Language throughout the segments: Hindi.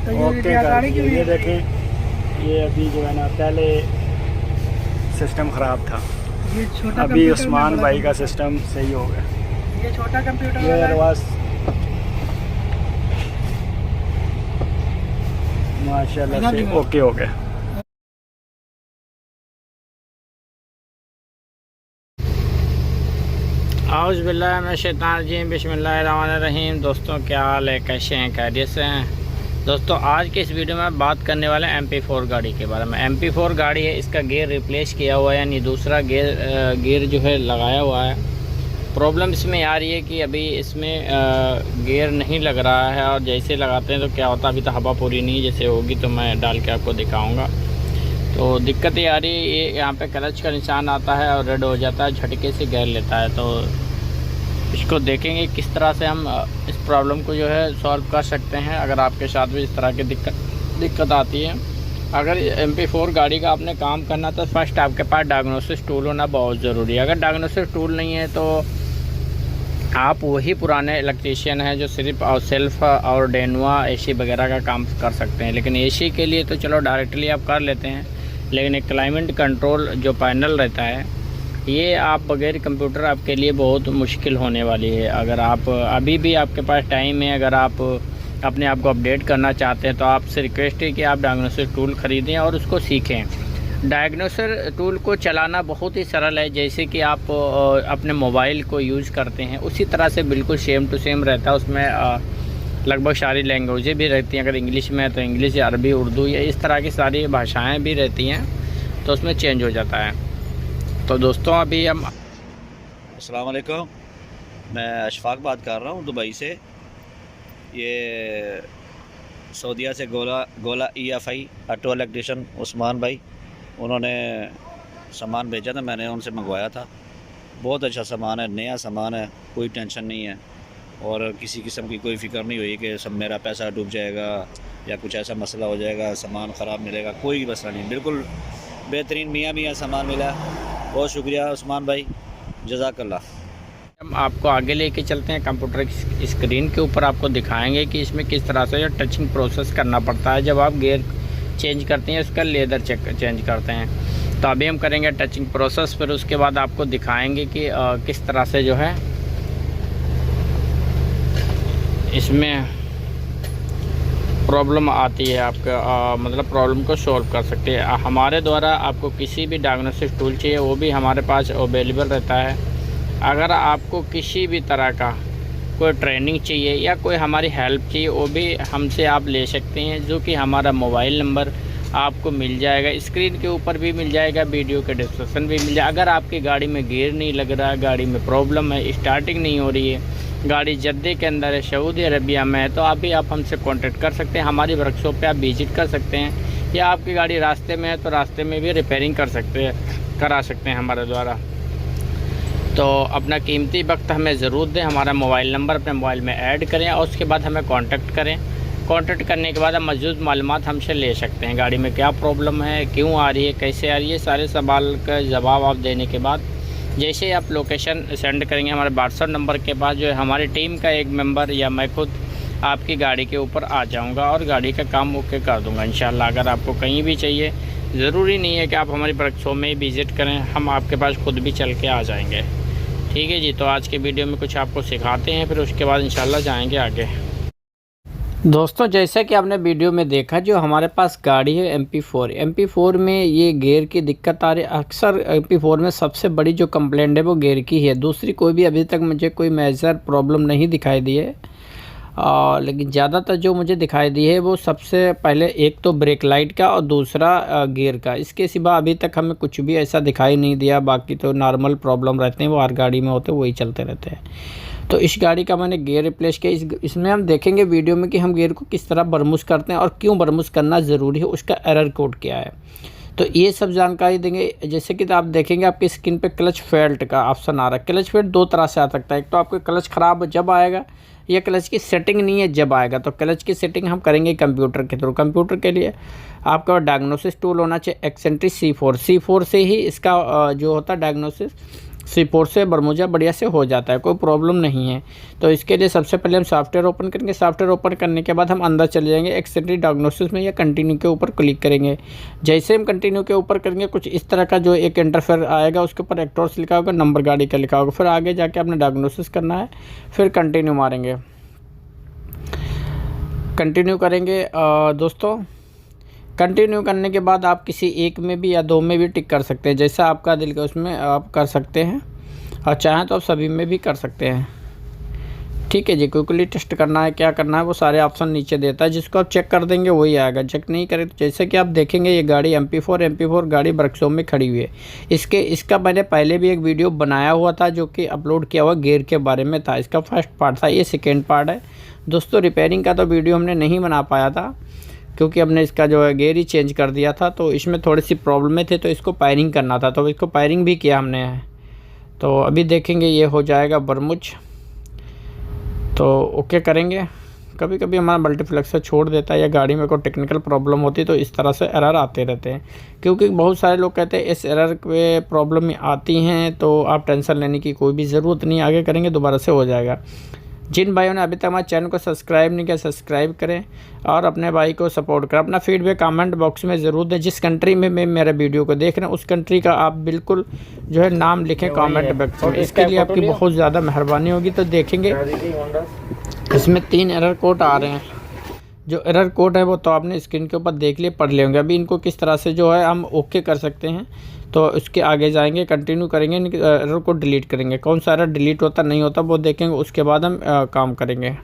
ओके कर दिया। ये देखें, ये अभी जो है ना, पहले सिस्टम ख़राब था, ये छोटा अभी उस्मान भाई का सिस्टम सही हो गया। ये छोटा कंप्यूटर ये वाला बस माशाल्लाह से ओके हो गया। औज़ बिल्लाहि मिनश शैतानिर रजीम, बिस्मिल्लाहिर्रहमानिर्रहीम। दोस्तों क्या हाल है, कैसे हैं, खैरियत से हैं? दोस्तों आज के इस वीडियो में बात करने वाले हैं MP4 गाड़ी के बारे में। MP4 गाड़ी है, इसका गियर रिप्लेस किया हुआ है, यानी दूसरा गियर जो है लगाया हुआ है। प्रॉब्लम इसमें आ रही है कि अभी इसमें गियर नहीं लग रहा है, और जैसे लगाते हैं तो क्या होता है, अभी तो हवा पूरी नहीं, जैसे होगी तो मैं डाल के आपको दिखाऊँगा। तो दिक्कत ये आ रही है, ये यहाँ पे क्लच का निशान आता है और रेड हो जाता है, झटके से गियर लेता है। तो इसको देखेंगे किस तरह से हम इस प्रॉब्लम को जो है सॉल्व कर सकते हैं, अगर आपके साथ भी इस तरह की दिक्कत आती है। अगर MP4 गाड़ी का आपने काम करना तो फर्स्ट आपके पास डायग्नोसिस टूल होना बहुत ज़रूरी है। अगर डायग्नोसिस टूल नहीं है तो आप वही पुराने इलेक्ट्रीशियन हैं जो सिर्फ और सेल्फ और डेनवा AC वगैरह का काम कर सकते हैं। लेकिन AC के लिए तो चलो डायरेक्टली आप कर लेते हैं, लेकिन एक क्लाइमेट कंट्रोल जो पैनल रहता है, ये आप बगैर कंप्यूटर आपके लिए बहुत मुश्किल होने वाली है। अगर आप अभी भी आपके पास टाइम है, अगर आप अपने आप को अपडेट करना चाहते हैं तो आपसे रिक्वेस्ट है कि आप डायग्नोसिस टूल ख़रीदें और उसको सीखें। डायग्नोसिस टूल को चलाना बहुत ही सरल है, जैसे कि आप अपने मोबाइल को यूज़ करते हैं उसी तरह से बिल्कुल सेम टू सेम रहता है। उसमें लगभग सारी लैंग्वेजें भी रहती हैं, अगर इंग्लिश में है तो इंग्लिश या अरबी उर्दू या इस तरह की सारी भाषाएं भी रहती हैं, तो उसमें चेंज हो जाता है। तो दोस्तों अभी हम अस्सलाम वालेकुम, मैं अशफाक बात कर रहा हूँ दुबई से। ये सऊदीया से गोला EFI ऑटो इलेक्ट्रीशियन उस्मान भाई, उन्होंने सामान भेजा था, मैंने उनसे मंगवाया था। बहुत अच्छा सामान है, नया सामान है, कोई टेंशन नहीं है और किसी किस्म की कोई फ़िक्र नहीं हुई कि सब मेरा पैसा डूब जाएगा या कुछ ऐसा मसला हो जाएगा, सामान ख़राब मिलेगा, कोई मसला नहीं। बिल्कुल बेहतरीन मियाँ सामान मिला। बहुत शुक्रिया उस्मान भाई, जज़ाकल्लाह। हम आपको आगे लेके चलते हैं, कंप्यूटर की स्क्रीन के ऊपर आपको दिखाएंगे कि इसमें किस तरह से टचिंग प्रोसेस करना पड़ता है जब आप गियर चेंज करते हैं, उसका लेदर चेंज करते हैं। तो अभी हम करेंगे टचिंग प्रोसेस, फिर उसके बाद आपको दिखाएंगे कि किस तरह से जो है इसमें प्रॉब्लम आती है आपका, मतलब प्रॉब्लम को सॉल्व कर सकते हैं। हमारे द्वारा आपको किसी भी डायग्नोसिस टूल चाहिए वो भी हमारे पास अवेलेबल रहता है। अगर आपको किसी भी तरह का कोई ट्रेनिंग चाहिए या कोई हमारी हेल्प चाहिए, वो भी हमसे आप ले सकते हैं, जो कि हमारा मोबाइल नंबर आपको मिल जाएगा, स्क्रीन के ऊपर भी मिल जाएगा, वीडियो के डिस्क्रिप्शन भी मिल जाएगा। अगर आपकी गाड़ी में गियर नहीं लग रहा है, गाड़ी में प्रॉब्लम है, स्टार्टिंग नहीं हो रही है, गाड़ी जद्दे के अंदर है, सऊदी अरबिया में है, तो अभी आप हमसे कांटेक्ट कर सकते हैं। हमारी वर्कशॉप पे आप विजिट कर सकते हैं, या आपकी गाड़ी रास्ते में है तो रास्ते में भी रिपेयरिंग करा सकते हैं हमारे द्वारा। तो अपना कीमती वक्त हमें ज़रूर दें, हमारा मोबाइल नंबर अपने मोबाइल में ऐड करें और उसके बाद हमें कांटेक्ट करें। कांटेक्ट करने के बाद आप मौजूद मालूमात हमसे ले सकते हैं, गाड़ी में क्या प्रॉब्लम है, क्यों आ रही है, कैसे आ रही है, सारे सवाल का जवाब आप देने के बाद जैसे आप लोकेशन सेंड करेंगे हमारे व्हाट्सएप नंबर के पास, जो है हमारी टीम का एक मेंबर या मैं खुद आपकी गाड़ी के ऊपर आ जाऊंगा और गाड़ी का काम ओके कर दूंगा इंशाल्लाह। अगर आपको कहीं भी चाहिए, ज़रूरी नहीं है कि आप हमारी वर्कशॉप में ही विज़िट करें, हम आपके पास खुद भी चल के आ जाएंगे। ठीक है जी, तो आज के वीडियो में कुछ आपको सिखाते हैं, फिर उसके बाद इंशाल्लाह जाएंगे आगे। दोस्तों जैसा कि आपने वीडियो में देखा, जो हमारे पास गाड़ी है MP4 में ये गियर की दिक्कत आ रही है। अक्सर MP4 में सबसे बड़ी जो कंप्लेंट है वो गियर की है, दूसरी कोई भी अभी तक मुझे कोई मेजर प्रॉब्लम नहीं दिखाई दी है। लेकिन ज़्यादातर जो मुझे दिखाई दी है वो सबसे पहले एक तो ब्रेक लाइट का और दूसरा गियर का। इसके सिवा अभी तक हमें कुछ भी ऐसा दिखाई नहीं दिया। बाकी तो नॉर्मल प्रॉब्लम रहते हैं, वो हर गाड़ी में होते हैं, वही चलते रहते हैं। तो इस गाड़ी का मैंने गियर रिप्लेस किया। इसमें हम देखेंगे वीडियो में कि हम गियर को किस तरह बरमूस करते हैं और क्यों बरमूस करना ज़रूरी है, उसका एरर कोड क्या है, तो ये सब जानकारी देंगे। जैसे कि आप देखेंगे आपकी स्क्रीन पे क्लच फेल्ट का ऑप्शन आ रहा है। क्लच फेल्ट दो तरह से आ सकता है, एक तो आपके क्लच ख़राब जब आएगा, या क्लच की सेटिंग नहीं है जब आएगा। तो क्लच की सेटिंग हम करेंगे कंप्यूटर के थ्रू। कंप्यूटर के लिए आपका डायग्नोसिस टूल होना चाहिए एक्सेंट्रिक C4 से ही इसका जो होता है डायग्नोसिस सीपोर्ट से बरमूजा बढ़िया से हो जाता है, कोई प्रॉब्लम नहीं है। तो इसके लिए सबसे पहले हम सॉफ्टवेयर ओपन करेंगे। सॉफ्टवेयर ओपन करने के बाद हम अंदर चले जाएंगे, एक्सटेंडेड डायग्नोसिस में या कंटिन्यू के ऊपर क्लिक करेंगे। जैसे हम कंटिन्यू के ऊपर करेंगे कुछ इस तरह का जो एक इंटरफेयर आएगा, उसके ऊपर एक्टोर्स लिखा होगा, नंबर गाड़ी का लिखा होगा। फिर आगे जाके आपने डायग्नोसिस करना है, फिर कंटिन्यू मारेंगे, कंटिन्यू करेंगे। दोस्तों कंटिन्यू करने के बाद आप किसी एक में भी या दो में भी टिक कर सकते हैं, जैसा आपका दिल का उसमें आप कर सकते हैं, और चाहें तो आप सभी में भी कर सकते हैं। ठीक है जी, क्विकली टेस्ट करना है, क्या करना है वो सारे ऑप्शन नीचे देता है, जिसको आप चेक कर देंगे वही आएगा। चेक नहीं करें तो जैसे कि आप देखेंगे ये गाड़ी MP4 गाड़ी वर्कशॉप में खड़ी हुई है। इसका मैंने पहले भी एक वीडियो बनाया हुआ था जो कि अपलोड किया हुआ गियर के बारे में था। इसका फर्स्ट पार्ट था, ये सेकेंड पार्ट है दोस्तों। रिपेयरिंग का तो वीडियो हमने नहीं बना पाया था क्योंकि हमने इसका जो है गियर ही चेंज कर दिया था, तो इसमें थोड़ी सी प्रॉब्लम थे, तो इसको पायरिंग करना था, तो इसको पायरिंग भी किया हमने। तो अभी देखेंगे ये हो जाएगा बरमुज, तो ओके करेंगे। कभी कभी हमारा मल्टीप्लेक्सर छोड़ देता है या गाड़ी में कोई टेक्निकल प्रॉब्लम होती है, तो इस तरह से एरर आते रहते हैं। क्योंकि बहुत सारे लोग कहते हैं इस एरर पे प्रॉब्लम आती हैं, तो आप टेंशन लेने की कोई भी ज़रूरत नहीं, आगे करेंगे दोबारा से हो जाएगा। जिन भाइयों ने अभी तक हमारे चैनल को सब्सक्राइब नहीं किया, सब्सक्राइब करें और अपने भाई को सपोर्ट करें। अपना फीडबैक कमेंट बॉक्स में ज़रूर दें। जिस कंट्री में मैं मेरे वीडियो को देख रहे हैं उस कंट्री का आप बिल्कुल जो है नाम लिखें कमेंट बॉक्स में, इसके लिए आपकी बहुत ज़्यादा मेहरबानी होगी। तो देखेंगे इसमें 3 एरर कोड आ रहे हैं। जो एरर कोड है वो तो आपने स्क्रीन के ऊपर देख लिए, पढ़ लेंगे। अभी इनको किस तरह से जो है हम ओके कर सकते हैं, तो इसके आगे जाएंगे, कंटिन्यू करेंगे, एरर को डिलीट करेंगे। कौन सा एरर डिलीट होता नहीं होता वो देखेंगे, उसके बाद हम काम करेंगे।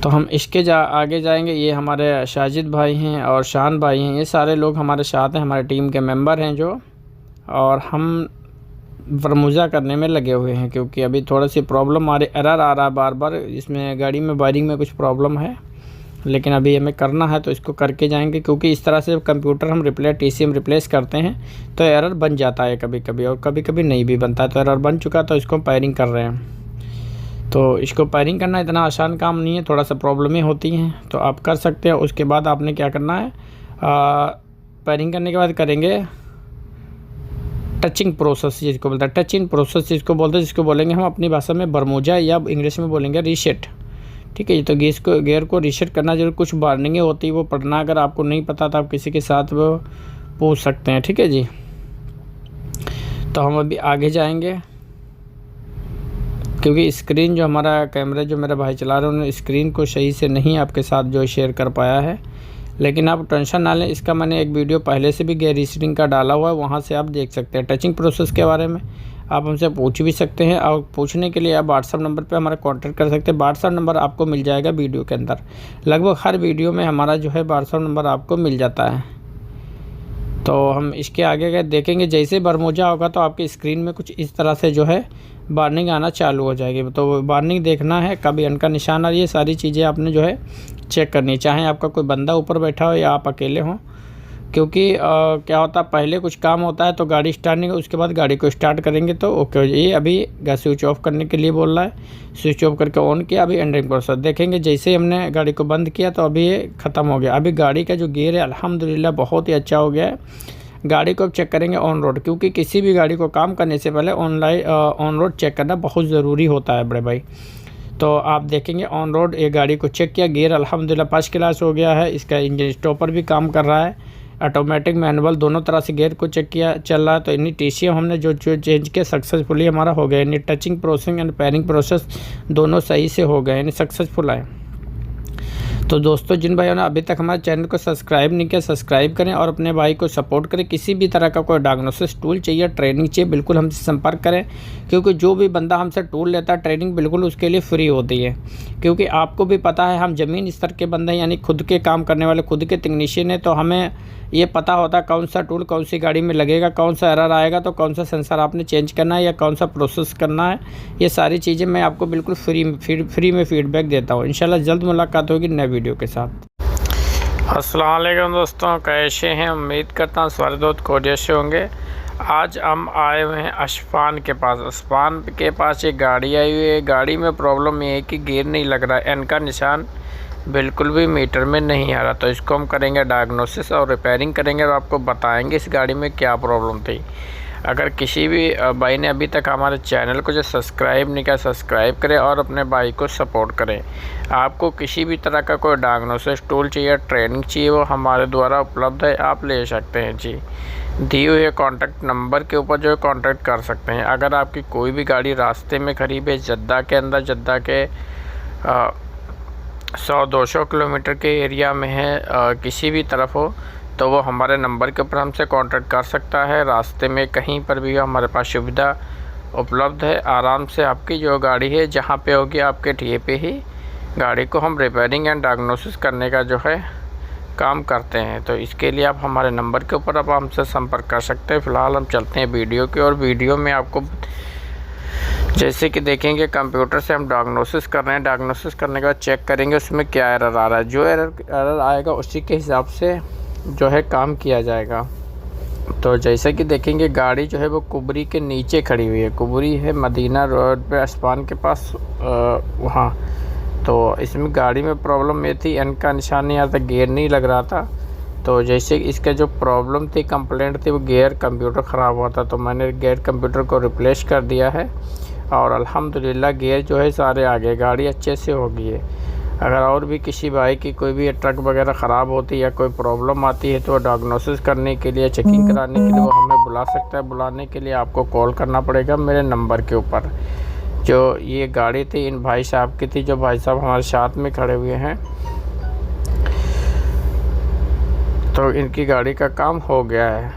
तो हम इसके आगे जाएंगे। ये हमारे साजिद भाई हैं और शान भाई हैं, ये सारे लोग हमारे साथ हैं, हमारे टीम के मेंबर हैं जो, और हम बरमूजा करने में लगे हुए हैं क्योंकि अभी थोड़ा सी प्रॉब्लम आ रही, एरर आ रहा है बार बार। इसमें गाड़ी में वायरिंग में कुछ प्रॉब्लम है, लेकिन अभी हमें करना है तो इसको करके जाएंगे। क्योंकि इस तरह से कंप्यूटर हम TCM रिप्लेस करते हैं तो एरर बन जाता है कभी कभी, और कभी कभी नहीं भी बनता है। तो एरर बन चुका, तो इसको पायरिंग कर रहे हैं। तो इसको पायरिंग करना इतना आसान काम नहीं है, थोड़ा सा प्रॉब्लमें होती हैं, तो आप कर सकते हैं। उसके बाद आपने क्या करना है, पायरिंग करने के बाद करेंगे टचिंग प्रोसेस, जिसको बोलते हैं टचिंग प्रोसेस, जिसको बोलते हैं, जिसको बोलेंगे हम अपनी भाषा में बरमूजा या इंग्लिश में बोलेंगे रीसेट। ठीक है, तो गियर को रीसेट करना जरूर। कुछ वार्निंगें होती है वो पढ़ना, अगर आपको नहीं पता तो आप किसी के साथ वो पूछ सकते हैं। ठीक है जी, तो हम अभी आगे जाएंगे क्योंकि स्क्रीन जो हमारा कैमरा जो मेरा भाई चला रहे हैं उन्होंने स्क्रीन को सही से नहीं आपके साथ जो शेयर कर पाया है, लेकिन आप टेंशन ना लें। इसका मैंने एक वीडियो पहले से भी गियर रीसेटिंग का डाला हुआ है, वहाँ से आप देख सकते हैं। टचिंग प्रोसेस के बारे में आप हमसे पूछ भी सकते हैं, और पूछने के लिए आप व्हाट्सअप नंबर पे हमारा कांटेक्ट कर सकते हैं। व्हाट्सअप नंबर आपको मिल जाएगा वीडियो के अंदर, लगभग हर वीडियो में हमारा जो है व्हाट्सअप नंबर आपको मिल जाता है। तो हम इसके आगे गए देखेंगे, जैसे बरमूजा होगा तो आपकी स्क्रीन में कुछ इस तरह से जो है वार्निंग आना चालू हो जाएगी। तो वार्निंग देखना है, कभी अन का निशान आ रही है, सारी चीज़ें आपने जो है चेक करनी है, चाहे आपका कोई बंदा ऊपर बैठा हो या आप अकेले हों। क्योंकि क्या होता है, पहले कुछ काम होता है तो गाड़ी स्टार्ट नहीं, उसके बाद गाड़ी को स्टार्ट करेंगे तो ओके हो जाए। ये अभी स्विच ऑफ करने के लिए बोल रहा है, स्विच ऑफ करके ऑन किया, अभी एंडिंग प्रोसेस देखेंगे। जैसे ही हमने गाड़ी को बंद किया तो अभी ये ख़त्म हो गया। अभी गाड़ी का जो गियर है अल्हम्दुलिल्लाह बहुत ही अच्छा हो गया है। गाड़ी को अब चेक करेंगे ऑन रोड, क्योंकि किसी भी गाड़ी को काम करने से पहले ऑन रोड चेक करना बहुत ज़रूरी होता है बड़े भाई। तो आप देखेंगे ऑन रोड ये गाड़ी को चेक किया, गियर अल्हम्दुलिल्लाह फर्स्ट क्लास हो गया है। इसका इंजन स्टॉपर भी काम कर रहा है, ऑटोमेटिक मैनुअल दोनों तरह से गियर को चेक किया चल रहा है। तो इन्हीं TCM हमने जो चेंज किया सक्सेसफुली हमारा हो गया, यानी touching processing and pairing process दोनों सही से हो गए, यानी सक्सेसफुल आए। तो दोस्तों जिन भाइयों ने अभी तक हमारे चैनल को सब्सक्राइब नहीं किया, सब्सक्राइब करें और अपने भाई को सपोर्ट करें। किसी भी तरह का कोई डायग्नोसिस टूल चाहिए, ट्रेनिंग चाहिए, बिल्कुल हमसे संपर्क करें। क्योंकि जो भी बंदा हमसे टूल लेता है ट्रेनिंग बिल्कुल उसके लिए फ्री होती है। क्योंकि आपको भी पता है हम ज़मीन स्तर के बंदे हैं, यानी खुद के काम करने वाले, खुद के टेक्नीशियन हैं। तो हमें ये पता होता है कौन सा टूल कौन सी गाड़ी में लगेगा, कौन सा एरर आएगा तो कौन सा सेंसर आपने चेंज करना है या कौन सा प्रोसेस करना है। ये सारी चीज़ें मैं आपको बिल्कुल फ्री में फीडबैक देता हूँ। इंशाल्लाह जल्द मुलाकात होगी नए वीडियो के साथ। अस्सलाम वालेकुम दोस्तों, कैसे हैं? उम्मीद करता हूँ सारे दोस्त कोरिया से होंगे। आज हम आए हुए हैं अशफान के पास। अशफान के पास एक गाड़ी आई हुई है। गाड़ी में प्रॉब्लम ये है कि गियर नहीं लग रहा है, एन का निशान बिल्कुल भी मीटर में नहीं आ रहा। तो इसको हम करेंगे डायग्नोसिस और रिपेयरिंग करेंगे और आपको बताएंगे इस गाड़ी में क्या प्रॉब्लम थी। अगर किसी भी भाई ने अभी तक हमारे चैनल को जो सब्सक्राइब नहीं किया, सब्सक्राइब करें और अपने भाई को सपोर्ट करें। आपको किसी भी तरह का कोई डायग्नोसिस टूल चाहिए, ट्रेनिंग चाहिए, वो हमारे द्वारा उपलब्ध है, आप ले सकते हैं जी। दिए हुए कॉन्टैक्ट नंबर के ऊपर जो है कॉन्टैक्ट कर सकते हैं। अगर आपकी कोई भी गाड़ी रास्ते में खरीद है, जद्दा के अंदर, जद्दा के 100-200 किलोमीटर के एरिया में है, किसी भी तरफ हो, तो वो हमारे नंबर के ऊपर हमसे कांटेक्ट कर सकता है। रास्ते में कहीं पर भी हमारे पास सुविधा उपलब्ध है। आराम से आपकी जो गाड़ी है जहाँ पे होगी आपके ठिए पे ही गाड़ी को हम रिपेयरिंग एंड डायग्नोसिस करने का जो है काम करते हैं। तो इसके लिए आप हमारे नंबर के ऊपर आप हमसे संपर्क कर सकते हैं। फ़िलहाल हम चलते हैं वीडियो की, और वीडियो में आपको जैसे कि देखेंगे कंप्यूटर से हम डायग्नोसिस कर रहे हैं। डायग्नोसिस करने के बाद चेक करेंगे उसमें क्या एरर आ रहा है। जो एरर आएगा उसी के हिसाब से जो है काम किया जाएगा। तो जैसे कि देखेंगे गाड़ी जो है वो कुबरी के नीचे खड़ी हुई है। कुबरी है मदीना रोड पे, अस्पान के पास वहाँ। तो इसमें गाड़ी में प्रॉब्लम ये थी, एन का निशान नहीं आ रहा था, गेयर नहीं लग रहा था। तो जैसे इसका जो प्रॉब्लम थी, कंप्लेंट थी, वो गेयर कंप्यूटर ख़राब हुआ था। तो मैंने गेयर कंप्यूटर को रिप्लेस कर दिया है और अल्हम्दुलिल्लाह गेयर जो है सारे आ गए, गाड़ी अच्छे से हो गई है। अगर और भी किसी भाई की कोई भी ट्रक वगैरह ख़राब होती है या कोई प्रॉब्लम आती है तो डायग्नोसिस करने के लिए, चेकिंग कराने के लिए वो हमें बुला सकता है। बुलाने के लिए आपको कॉल करना पड़ेगा मेरे नंबर के ऊपर। जो ये गाड़ी थी इन भाई साहब की थी, जो भाई साहब हमारे साथ में खड़े हुए हैं। तो इनकी गाड़ी का काम हो गया है।